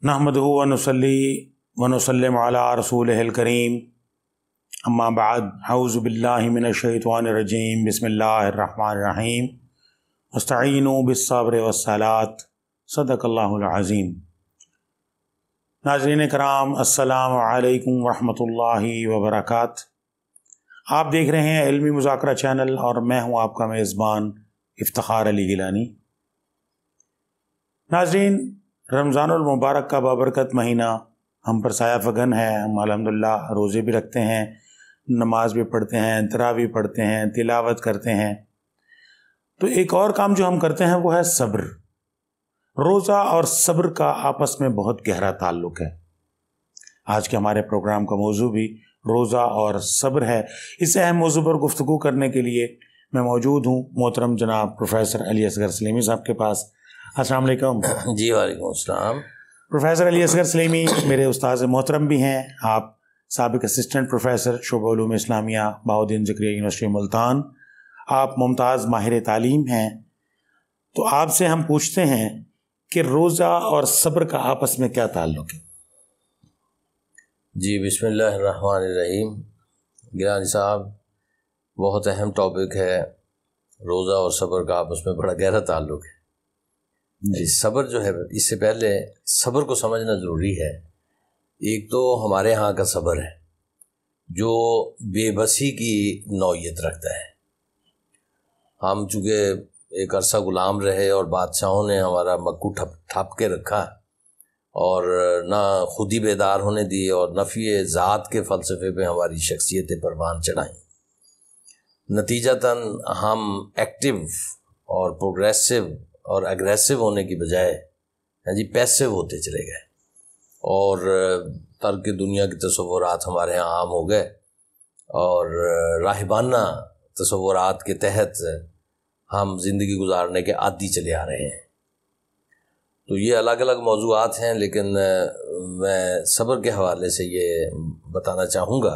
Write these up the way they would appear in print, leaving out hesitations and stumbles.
नहमदुहु व नुसल्ली व नुसल्लिम अला रसूलिहिल करीम अम्मा बाद अऊज़ु बिल्लाहि मिनश शैतानिर रजीम बिस्मिल्लाहिर रहमानिर रहीम अस्तईनु बिस्सब्रि वस्सलात सदक़ल्लाहुल अज़ीम। नाज़रीन कराम अस्सलामु अलैकुम वरहमतुल्लाहि व बरकातुहू। आप देख रहे हैं इल्मी मुज़ाकरा चैनल और मैं हूं आपका मेज़बान इफ्तिखार अली गिलानी। नाज़रीन, रमज़ानुल मुबारक का बाबरकत महीना हम पर साया फ़गन है। हम अल्हम्दुलिल्लाह रोज़े भी रखते हैं, नमाज भी पढ़ते हैं, तरावी पढ़ते हैं, तिलावत करते हैं। तो एक और काम जो हम करते हैं वो है सब्र। रोज़ा और सब्र का आपस में बहुत गहरा ताल्लुक़ है। आज के हमारे प्रोग्राम का मौजू भी रोज़ा और सब्र है। इस अहम मौजू पर गुफ्तगू करने के लिए मैं मौजूद हूँ मोहतरम जनाब प्रोफेसर अली असगर सलीमी साहब के पास। अस्सलाम वालेकुम। जी वालेकुम अस्सलाम। प्रोफेसर अली असगर सलीमी मेरे उस्ताद मोहतरम भी हैं। आप साबिक असिस्टेंट प्रोफेसर शोबा उलूम इस्लामिया बहाउद्दीन ज़करिया यूनिवर्सिटी मुल्तान, आप मुमताज़ माहिर तालीम हैं। तो आपसे हम पूछते हैं कि रोज़ा और सब्र का आपस में क्या ताल्लुक़ है? जी बिस्मिल्लाहिर्रहमानिर्रहीम। गिलानी साहब, बहुत अहम टॉपिक है। रोज़ा और सब्र का आपस में बड़ा गहरा ताल्लुक़ है। जी, सब्र जो है, इससे पहले सब्र को समझना ज़रूरी है। एक तो हमारे यहाँ का सब्र है जो बेबसी की नौयत रखता है। हम चूँकि एक अरसा ग़ुलाम रहे और बादशाहों ने हमारा मक्कू ठप के रखा और ना खुद ही बेदार होने दी और नफ़ी ज़ात के फ़लसफ़े पे हमारी शख्सियतें परवान चढ़ाई। नतीजतन हम एक्टिव और प्रोग्रेसिव और अग्रेसिव होने की बजाय पैसिव होते चले गए और तर्क दुनिया के तसव्वुरात हमारे यहाँ आम हो गए और राहिबाना तसव्वुरात के तहत हम ज़िंदगी गुजारने के आदी चले आ रहे हैं। तो ये अलग अलग मौज़ूआत हैं, लेकिन मैं सब्र के हवाले से ये बताना चाहूँगा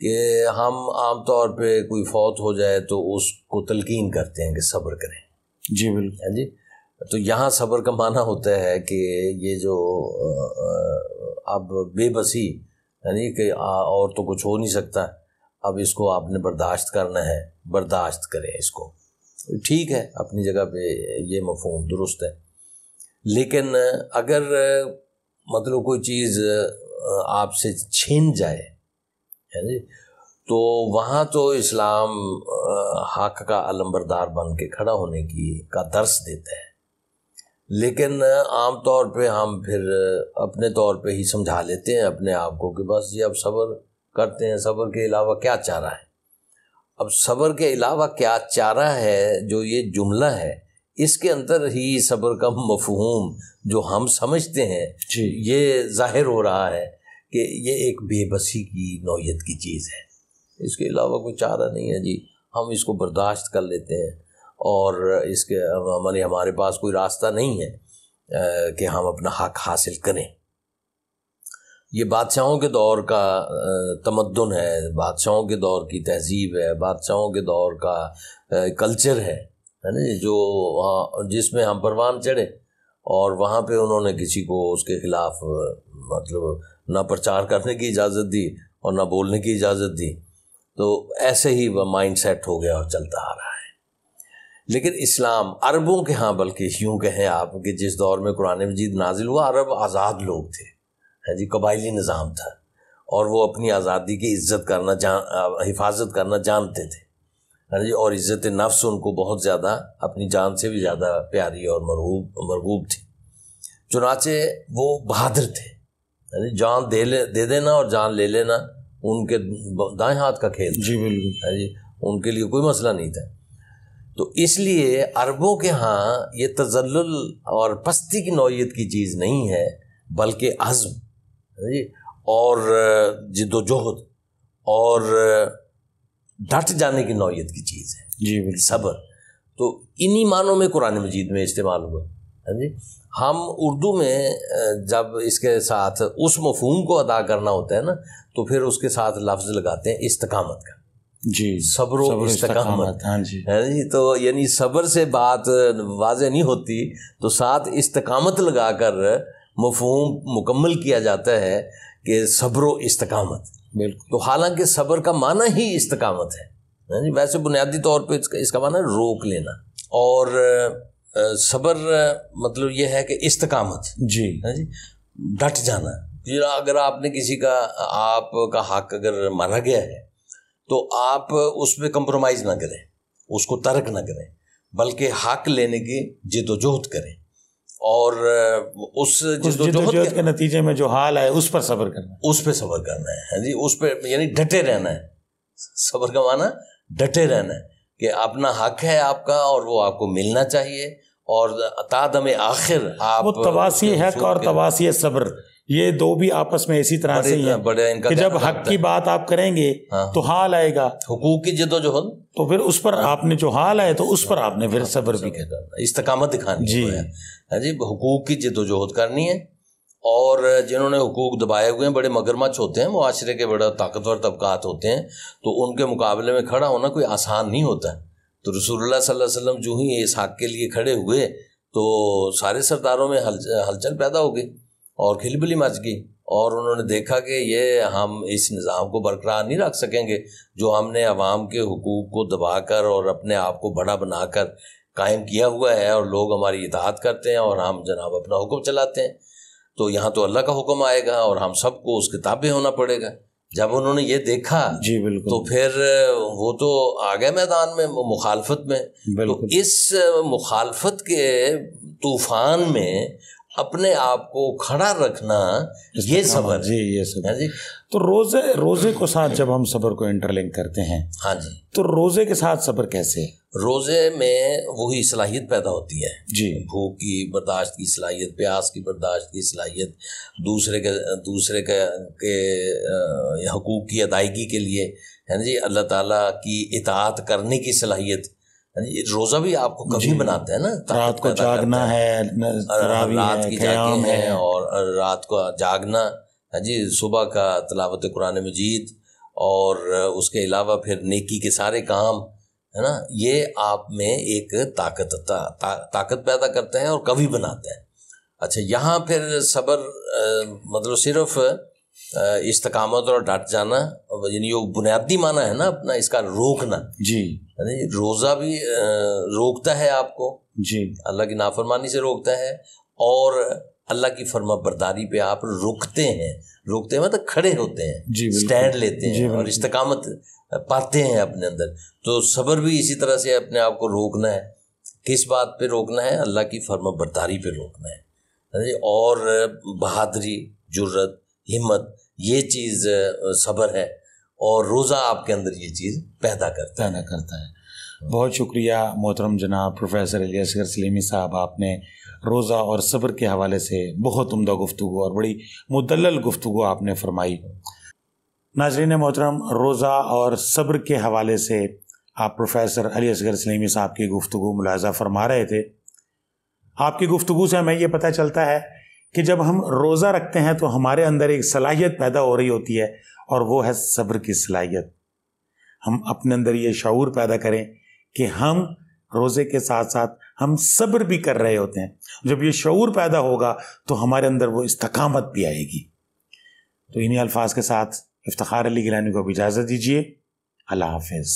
कि हम आम तौर पे कोई फौत हो जाए तो उसको तलकीन करते हैं कि सब्र करें। जी बिल्कुल। जी, तो यहाँ सब्र का माना होता है कि ये जो अब बेबसी यानी कि और तो कुछ हो नहीं सकता, अब इसको आपने बर्दाश्त करना है, बर्दाश्त करें इसको। ठीक है, अपनी जगह पे ये मफ़हूम दुरुस्त है। लेकिन अगर मतलब कोई चीज़ आपसे छीन जाए है जी, तो वहाँ तो इस्लाम हक़ का अलंबरदार बन के खड़ा होने का दर्स देता है। लेकिन आम तौर पे हम फिर अपने तौर पे ही समझा लेते हैं अपने आप को कि बस ये अब सब्र करते हैं, सब्र के अलावा क्या चारा है। अब सब्र के अलावा क्या चारा है, जो ये जुमला है, इसके अंदर ही सब्र का मफ़हूम जो हम समझते हैं ये ज़ाहिर हो रहा है कि ये एक बेबसी की नौयत की चीज़ है। इसके अलावा कोई चारा नहीं है जी। हम इसको बर्दाश्त कर लेते हैं और इसके हमारे पास कोई रास्ता नहीं है कि हम अपना हक़ हासिल करें। ये बादशाहों के दौर का तमद्दुन है, बादशाहों के दौर की तहज़ीब है, बादशाहों के दौर का कल्चर है ना, जो जिसमें हम परवान चढ़े और वहाँ पे उन्होंने किसी को उसके ख़िलाफ़ मतलब ना प्रचार करने की इजाज़त दी और ना बोलने की इजाज़त दी। तो ऐसे ही वह माइंड सेट हो गया और चलता आ रहा है। लेकिन इस्लाम अरबों के यहाँ, बल्कि यूँ कहें आप कि जिस दौर में कुरान मजीद नाजिल हुआ, अरब आज़ाद लोग थे, है जी, कबायली निज़ाम था और वो अपनी आज़ादी की इज़्ज़त करना हिफाजत करना जानते थे, है जी, और इज़्ज़त नफ्स उनको बहुत ज़्यादा, अपनी जान से भी ज़्यादा प्यारी और मरगूब थी। चुनाचे वो बहादुर थे, है जी, जान दे देना और जान ले लेना उनके दाएं हाथ का खेल। जी बिल्कुल, है जी, उनके लिए कोई मसला नहीं था। तो इसलिए अरबों के यहाँ ये तज़ल्लुल और पस्ती की नौयत की चीज़ नहीं है, बल्कि अज़्म, है जी, और जिद्दोजहद और डट जाने की नौयत की चीज़ है। जी बिल्कुल, सब्र। तो इन्हीं मानों में कुरान मजीद में इस्तेमाल हुआ है जी। हम उर्दू में जब इसके साथ उस मफ़हूम को अदा करना होता है ना, तो फिर उसके साथ लफ्ज़ लगाते हैं इस्तकामत का। जी, सब्र इस्तकामत। हाँ जी, है जी। तो यानी सब्र से बात वाज़ेह नहीं होती, तो साथ इस्तकामत लगाकर مفہوم مکمل کیا جاتا ہے کہ صبر و استقامت. بالکل. تو حالانکہ صبر کا معنی ہی استقامت ہے. ویسے بنیادی طور پہ اس کا معنی روک لینا, اور صبر مطلب یہ ہے کہ استقامت, جی ڈٹ جانا. اگر آپ نے کسی کا, آپ کا حق اگر مارا گیا ہے تو آپ اس پہ کمپرومائز نہ کریں, اس کو ترک نہ کریں, بلکہ حق لینے کی جد و جہد کریں, اور اس جد و جہد کے نتیجے میں جو حال ہے اس پر صبر کرنا, اس پہ صبر کرنا ہے جی, اس پہ یعنی ڈٹے رہنا ہے. صبر کا معنی ڈٹے رہنا ہے کہ اپنا حق ہے آپ کا اور وہ آپ کو ملنا چاہیے, اور تا دم آخر آپ وہ تواسی حق اور تواسی صبر, یہ دو بھی آپس میں اسی طرح سے ہی ہیں کہ جب حق کی بات آپ کریں گے تو حال آئے گا, حقوق کی جد و جہد, تو پھر اس پر آپ نے جو حال آئے تو اس پر آپ نے پھر صبر بھی کرنا, استقامت دکھانی جی ہے جی, حقوق کی جد و جہد کرنی ہے. اور جنہوں نے حقوق دبائے ہوئے ہیں, بڑے مگرمچھ ہوتے ہیں, معاشرے کے بڑا طاقتور طبقات ہوتے ہیں, تو ان کے مقابلے میں کھڑا ہونا کوئی آسان نہیں ہوتا. تو رسول اللہ صلی اللہ علیہ وسلم جو ہی اس حق کے لیے کھڑے ہوئے تو سارے سرداروں میں ہلچل پیدا ہو گئی اور کھلبلی مچ گئی, اور انہوں نے دیکھا کہ یہ ہم اس نظام کو برقرار نہیں رکھ سکیں گے جو ہم نے عوام کے حقوق کو دبا کر اور اپنے آپ کو بڑا بنا کر قائم کیا ہوا ہے, اور لوگ ہماری اطاعت کرتے ہیں اور ہم جناب اپنا حکم چلاتے ہیں. تو یہاں تو اللہ کا حکم آئے گا اور ہم سب کو اس کے تابع ہونا پڑے گا. جب انہوں نے یہ دیکھا جی بالکل, تو پھر وہ تو آ گئے میدان میں مخالفت میں. تو اس مخالفت کے طوفان میں اپنے آپ کو کھڑا رکھنا یہ صبر جی, یہ صبر. تو روزے کو ساتھ جب ہم صبر کو انٹر لنک کرتے ہیں, ہاں جی, تو روزے کے ساتھ صبر کیسے؟ روزے میں وہی صلاحیت پیدا ہوتی ہے جی, بھوک کی برداشت کی صلاحیت, پیاس کی برداشت کی صلاحیت, دوسرے کے حقوق کی ادائیگی کے لیے ہے جی اللہ تعالیٰ کی اطاعت کرنے کی صلاحیت. روزہ بھی آپ کو کبھی بناتا ہے نا, رات کو جاگنا ہے, رات کی جاگیں ہیں اور رات کو جاگنا ہے جی, صبح کا تلاوت قرآن مجید, اور اس کے علاوہ پھر نیکی کے سارے کام ہے نا, یہ آپ میں ایک طاقت پیدا کرتا ہے اور کبھی بناتا ہے. اچھا, یہاں پھر صبر مطلب صرف استقامت اور ڈٹ جانا, یعنی وہ بنیادی معنی ہے نا اپنا اس کا روکنا. جی, روزہ بھی روکتا ہے آپ کو, جی اللہ کی نافرمانی سے روکتا ہے, اور اللہ کی فرما برداری پہ آپ رکتے ہیں مطلب کھڑے ہوتے ہیں, جی سٹینڈ لیتے ہیں اور استقامت پاتے ہیں اپنے اندر. تو صبر بھی اسی طرح سے اپنے آپ کو روکنا ہے. کس بات پہ روکنا ہے؟ اللہ کی فرما برداری پہ روکنا ہے, اور بہادری, جرت, ہمت, یہ چیز صبر ہے, اور روزہ آپ کے اندر یہ چیز پیدا کرتا ہے. بہت شکریہ محترم جناب پروفیسر علی اصغر سلیمی صاحب, آپ نے روزہ اور صبر کے حوالے سے بہت عمدہ گفتگو اور بڑی مدلل گفتگو آپ نے فرمائی. ناظرین محترم, روزہ اور صبر کے حوالے سے آپ پروفیسر علی اصغر سلیمی صاحب کی گفتگو ملاحظہ فرما رہے تھے. آپ کی گفتگو سے ہمیں یہ پتہ چلتا ہے کہ جب ہم روزہ رکھتے ہیں تو ہمارے اندر ایک صلاحیت پیدا ہو رہی ہوتی ہے, اور وہ ہے صبر کی صلاحیت. ہم اپنے اندر یہ شعور پیدا کریں کہ ہم روزے کے ساتھ ساتھ ہم صبر بھی کر رہے ہوتے ہیں. جب یہ شعور پیدا ہوگا تو ہمارے اندر وہ استقامت بھی آئے گی. تو انہی الفاظ کے ساتھ افتخار علی گیلانی کو بھی اجازت دیجیے. اللہ حافظ.